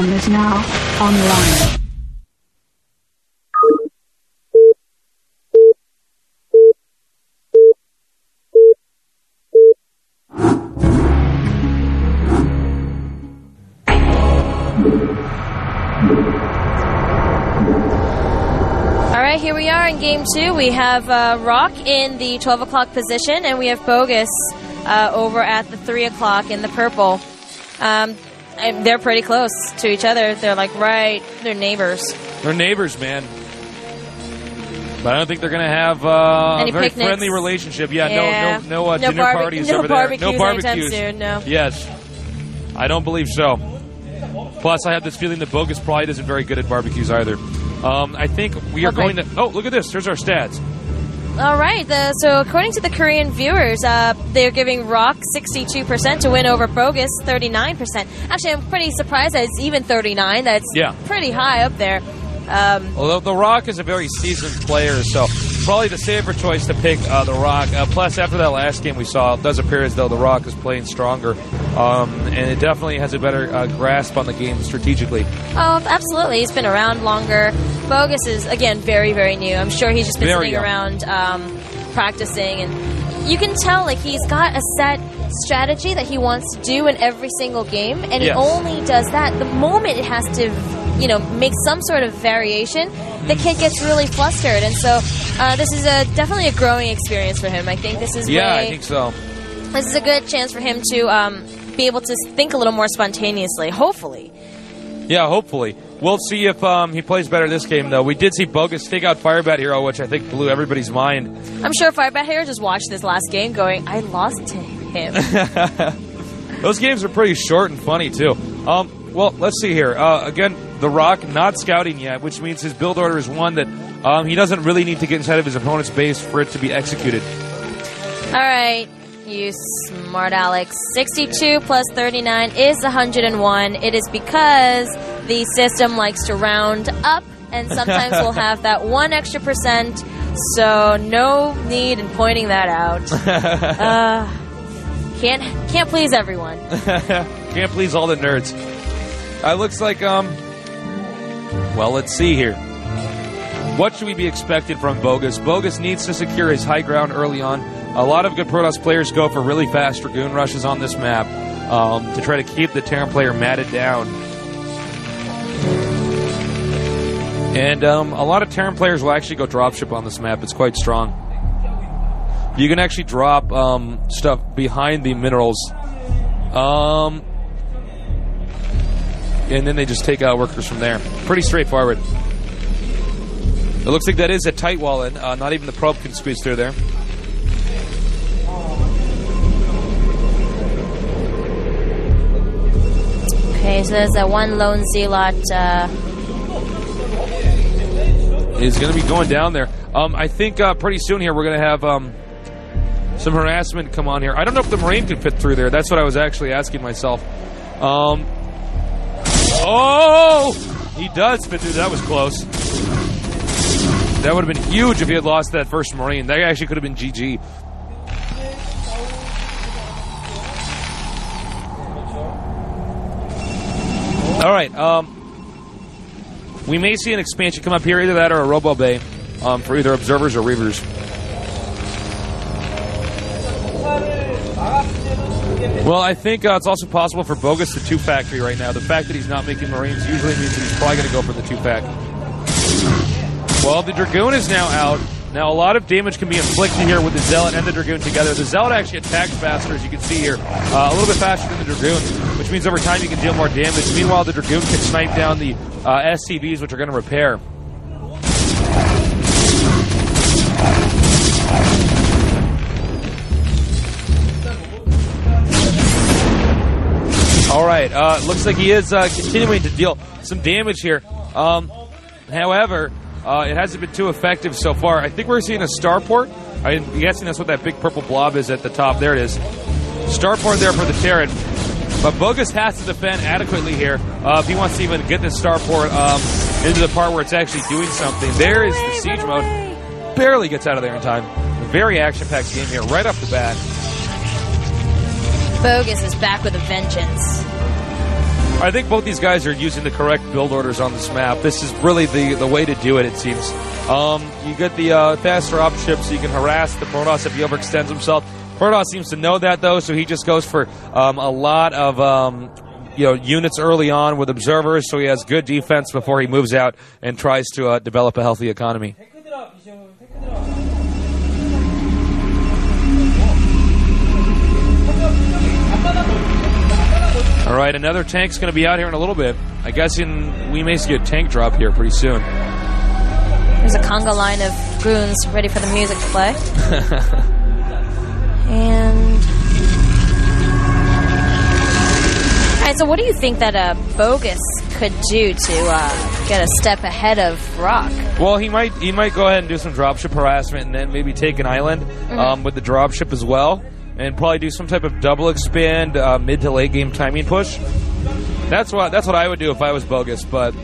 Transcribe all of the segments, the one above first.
bomb is now online. Alright, here we are in game 2. We have Rock in the 12 o'clock position, and we have Bogus over at the 3 o'clock in the purple. They're pretty close to each other. They're like they're neighbors. They're neighbors, man. But I don't think they're going to have a very friendly relationship. Yeah. No dinner parties over there. No barbecues soon, no. Yes. I don't believe so. Plus, I have this feeling that Bogus probably isn't very good at barbecues either. I think we are going to... Oh, look at this. Here's our stats. All right. So according to the Korean viewers, they're giving Rock 62% to win over Bogus 39%. Actually, I'm pretty surprised that it's even 39. That's pretty high up there. Although TheROCK is a very seasoned player, so probably the safer choice to pick TheROCK. Plus, after that last game we saw, it does appear as though TheROCK is playing stronger, and it definitely has a better grasp on the game strategically. Oh, absolutely. He's been around longer. Bogus is, again, very, very new. I'm sure he's just been sitting around practicing, and you can tell like he's got a set strategy that he wants to do in every single game, and he only does that the moment it has to make some sort of variation. The kid gets really flustered, and so this is definitely a growing experience for him. I think this is I think so. This is a good chance for him to be able to think a little more spontaneously, hopefully. Yeah, hopefully. We'll see if he plays better this game, though. We did see Bogus take out Firebat Hero, which I think blew everybody's mind. I'm sure Firebat Hero just watched this last game going, I lost to him. Those games are pretty short and funny, too. Well, let's see here. Again, TheROCK not scouting yet, which means his build order is one that he doesn't really need to get inside of his opponent's base for it to be executed. All right, you smart Alex. 62 plus 39 is 101. It is because the system likes to round up, and sometimes we'll have that 1 extra %, so no need in pointing that out. Can't please everyone. Can't please all the nerds. Looks like, well, let's see here. What should we be expected from Bogus? Bogus needs to secure his high ground early on. A lot of good Protoss players go for really fast Dragoon rushes on this map to try to keep the Terran player matted down. And a lot of Terran players will actually go dropship on this map. It's quite strong. You can actually drop stuff behind the minerals. And then they just take out workers from there. Pretty straightforward. It looks like that is a tight wall in. Not even the probe can squeeze through there. Okay, so there's that one lone Zealot. Is going to be going down there. I think pretty soon here we're going to have some harassment come on here. I don't know if the Marine can fit through there. That's what I was actually asking myself. Oh! He does fit through. That was close. That would have been huge if he had lost that first Marine. That actually could have been GG. All right. We may see an expansion come up here. Either that or a Robo Bay for either observers or reavers. Well, I think it's also possible for Bogus the 2-factory right now. The fact that he's not making Marines usually means that he's probably going to go for the 2-fac. Well, the Dragoon is now out. Now, a lot of damage can be inflicted here with the Zealot and the Dragoon together. The Zealot actually attacks faster, as you can see here. A little bit faster than the Dragoon, which means over time you can deal more damage. Meanwhile, the Dragoon can snipe down the SCVs, which are going to repair. All right, looks like he is continuing to deal some damage here. However, it hasn't been too effective so far. I think we're seeing a starport. I'm guessing that's what that big purple blob is at the top. There it is. Starport there for the Terran. But Bogus has to defend adequately here if he wants to even get this starport into the part where it's actually doing something. There is the siege mode. Barely gets out of there in time. A very action-packed game here right off the bat. Bogus is back with a vengeance. I think both these guys are using the correct build orders on this map. This is really the way to do it seems. You get the fast drop ship so you can harass the Protoss if he overextends himself. Protoss seems to know that, though, so he just goes for a lot of units early on with observers, so he has good defense before he moves out and tries to develop a healthy economy. All right, another tank's going to be out here in a little bit. I guess we may see a tank drop here pretty soon. There's a conga line of goons ready for the music to play. And... all right, so what do you think that Bogus could do to get a step ahead of Rock? Well, he might go ahead and do some dropship harassment and then maybe take an island with the dropship as well. And probably do some type of double expand mid to late game timing push. That's what I would do if I was Bogus, but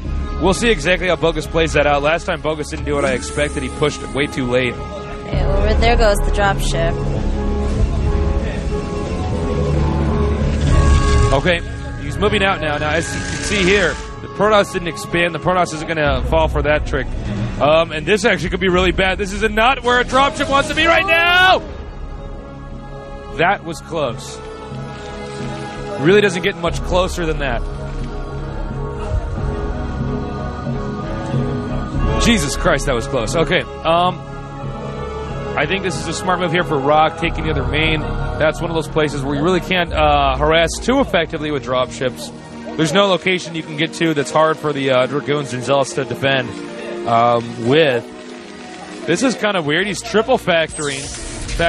we'll see exactly how Bogus plays that out. Last time Bogus didn't do what I expected. He pushed it way too late. Yeah, well, there goes the dropship. Okay, he's moving out now. Now, as you can see here, the Protoss didn't expand. The Protoss isn't going to fall for that trick. And this actually could be really bad. This is not where a dropship wants to be right now! That was close. Really doesn't get much closer than that. Jesus Christ, that was close. Okay, I think this is a smart move here for Rock, taking the other main. That's one of those places where you really can't harass too effectively with dropships. There's no location you can get to that's hard for the Dragoons and Zealots to defend with. This is kind of weird. He's triple factoring. He's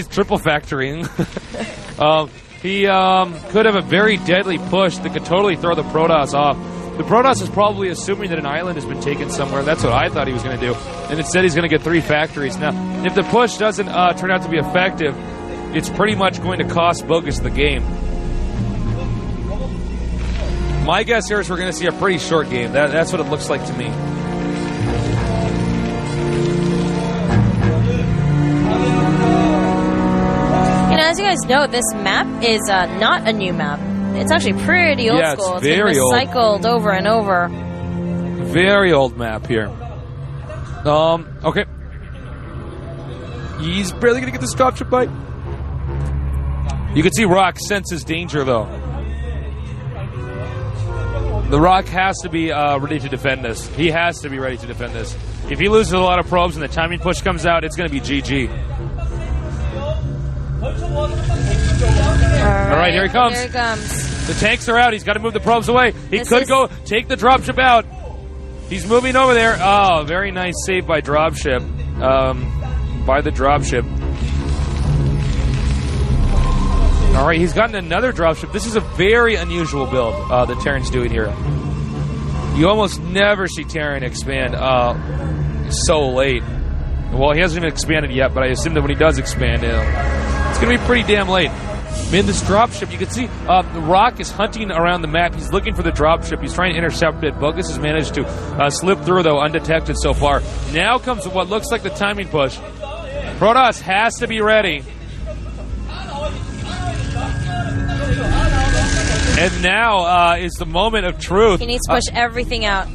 triple factoring. He could have a very deadly push that could totally throw the Protoss off. The Protoss is probably assuming that an island has been taken somewhere. That's what I thought he was going to do. And instead he's going to get 3 factories. Now, if the push doesn't turn out to be effective, it's pretty much going to cost Bogus the game. My guess here is we're going to see a pretty short game. That's what it looks like to me. As you guys know, this map is not a new map. It's actually pretty old school. It's been recycled over and over. Very old map here. Okay. He's barely going to get this dropship bite. You can see Rock senses danger, though. The Rock has to be ready to defend this. He has to be ready to defend this. If he loses a lot of probes and the timing push comes out, it's going to be GG. All right, here he comes. Here he comes. The tanks are out. He's got to move the probes away. He could go take the dropship out. He's moving over there. Oh, very nice save by dropship. By the dropship. All right, he's gotten another dropship. This is a very unusual build that Terran's doing here. You almost never see Terran expand so late. Well, he hasn't even expanded yet, but I assume that when he does expand, it's going to be pretty damn late. In this dropship, you can see the Rock is hunting around the map. He's looking for the dropship. He's trying to intercept it. Bogus has managed to slip through, though, undetected so far. Now comes what looks like the timing push. Protoss has to be ready. And now is the moment of truth. He needs to push everything out.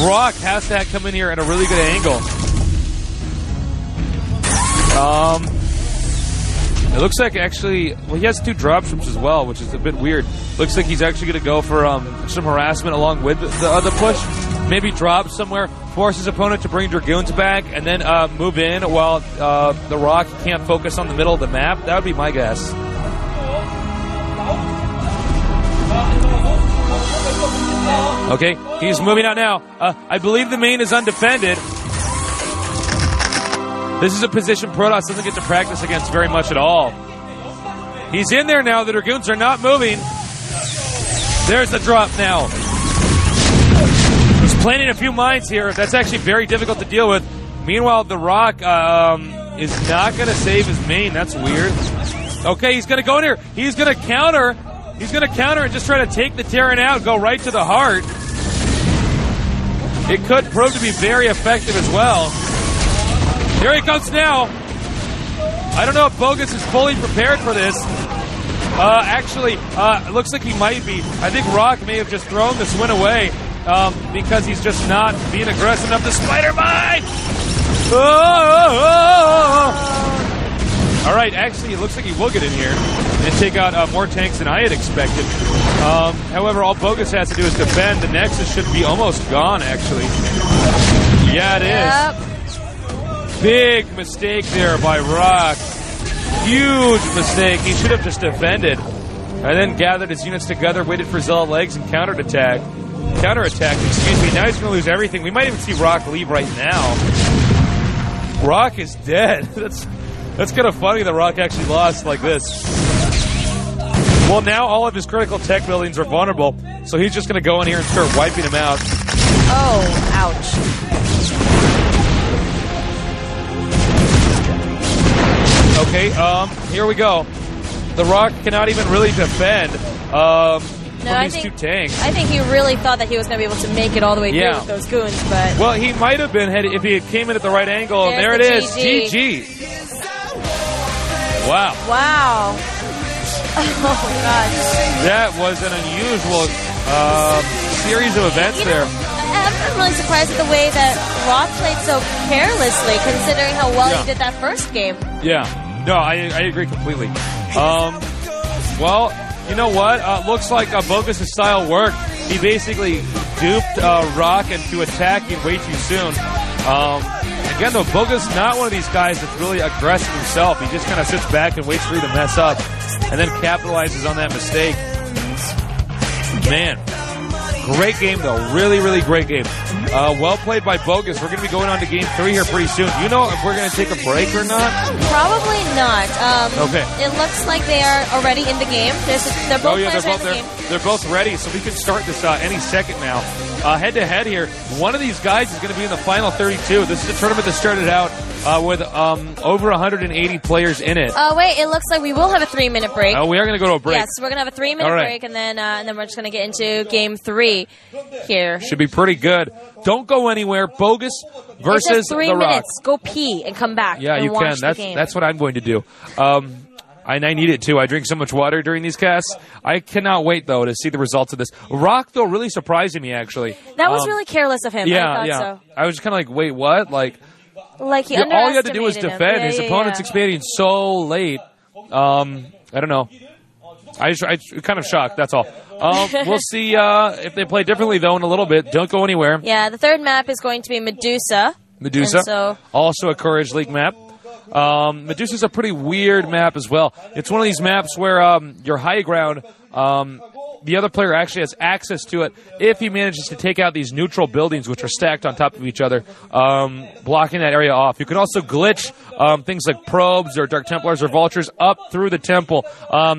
Rock has to come in here at a really good angle. It looks like actually, well, he has 2 dropships as well, which is a bit weird. Looks like he's actually going to go for some harassment along with the other push. Maybe drop somewhere, force his opponent to bring Dragoons back, and then move in while the Rock can't focus on the middle of the map. That would be my guess. Okay, he's moving out now. I believe the main is undefended. This is a position Protoss doesn't get to practice against very much at all. He's in there now. The Dragoons are not moving. There's the drop now. He's planting a few mines here. That's actually very difficult to deal with. Meanwhile, the Rock is not going to save his main. That's weird. Okay, he's going to go in here. He's going to counter. He's going to counter and just try to take the Terran out, go right to the heart. It could prove to be very effective as well. Here he comes now. I don't know if Bogus is fully prepared for this. Actually, it looks like he might be. I think Rock may have just thrown this win away because he's just not being aggressive enough to Spider Mine. All right, actually, it looks like he will get in here and take out more tanks than I had expected. However, all Bogus has to do is defend. The Nexus should be almost gone, actually. Yeah, it is. Big mistake there by Rock. Huge mistake. He should have just defended and then gathered his units together, waited for Zilla legs, and counterattacked. Excuse me. Now he's going to lose everything. We might even see Rock leave right now. Rock is dead. That's kind of funny that Rock actually lost like this. Well, now all of his critical tech buildings are vulnerable, so he's just going to go in here and start wiping them out. Oh, ouch. Okay, here we go. TheROCK cannot even really defend these two tanks. I think he really thought that he was going to be able to make it all the way through with those goons, but... Well, he might have been if he came in at the right angle. There it is. GG. Wow. Wow. Oh, gosh. That was an unusual series of events there. I'm really surprised at the way that Rock played so carelessly, considering how well he did that first game. Yeah. No, I agree completely. Well, you know what? Looks like Bogus' style worked. He basically duped Rock into attacking way too soon. Again, though, Bogus not one of these guys that's really aggressive himself. He just kind of sits back and waits for you to mess up and then capitalizes on that mistake. Man. Great game, though. Really, really great game. Well played by Bogus. We're going to be going on to Game 3 here pretty soon. Do you know if we're going to take a break or not? Probably not. Okay. It looks like they are already in the game. They're both in the game. They're both ready, so we can start this any second now. Head-to-head here, one of these guys is going to be in the final 32. This is a tournament that started out with over 180 players in it. Oh, wait, it looks like we will have a 3-minute break. Oh, we are going to go to a break. Yes, we're going to have a 3-minute break, and then we're just going to get into Game 3 here. Should be pretty good. Don't go anywhere. Bogus versus TheROCK. 3 minutes. Go pee and come back. Yeah, you can. That's what I'm going to do. I need it too. I drink so much water during these casts. I cannot wait, though, to see the results of this. Rock, though, really surprising me, actually. That was really careless of him. Yeah, I thought so. I was just kind of like, wait, what? Like he all you had to do was defend. His opponent's expanding so late. I don't know. I'm kind of shocked, that's all. We'll see if they play differently, though, in a little bit. Don't go anywhere. Yeah, the third map is going to be Medusa. Also a Courage League map. Medusa's a pretty weird map as well. It's one of these maps where your high ground, the other player actually has access to it if he manages to take out these neutral buildings, which are stacked on top of each other, blocking that area off. You can also glitch things like probes or Dark Templars or Vultures up through the temple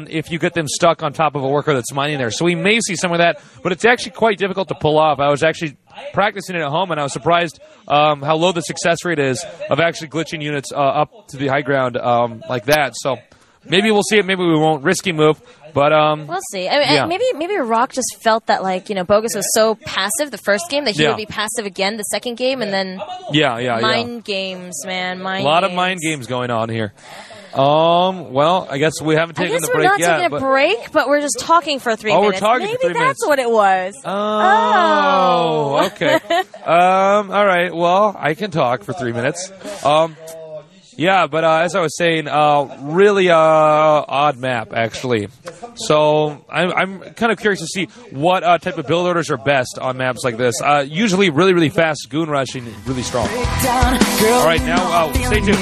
if you get them stuck on top of a worker that's mining there. So we may see some of that, but it's actually quite difficult to pull off. I was actually practicing it at home, and I was surprised how low the success rate is of actually glitching units up to the high ground like that. So maybe we'll see it, maybe we won't. Risky move, but we'll see. I mean, maybe Rock just felt that Bogus was so passive the first game that he would be passive again the second game, and then mind games, man. A lot of mind games going on here. Well, I guess we haven't taken the break yet. I guess we're not taking a break, but we're just talking for 3 minutes. We're talking Maybe for 3 minutes. That's what it was. Oh, okay. All right. Well, I can talk for 3 minutes. Yeah, but as I was saying, really odd map, actually. So I'm kind of curious to see what type of build orders are best on maps like this. Usually really fast goon rushing, really strong. All right, now stay tuned.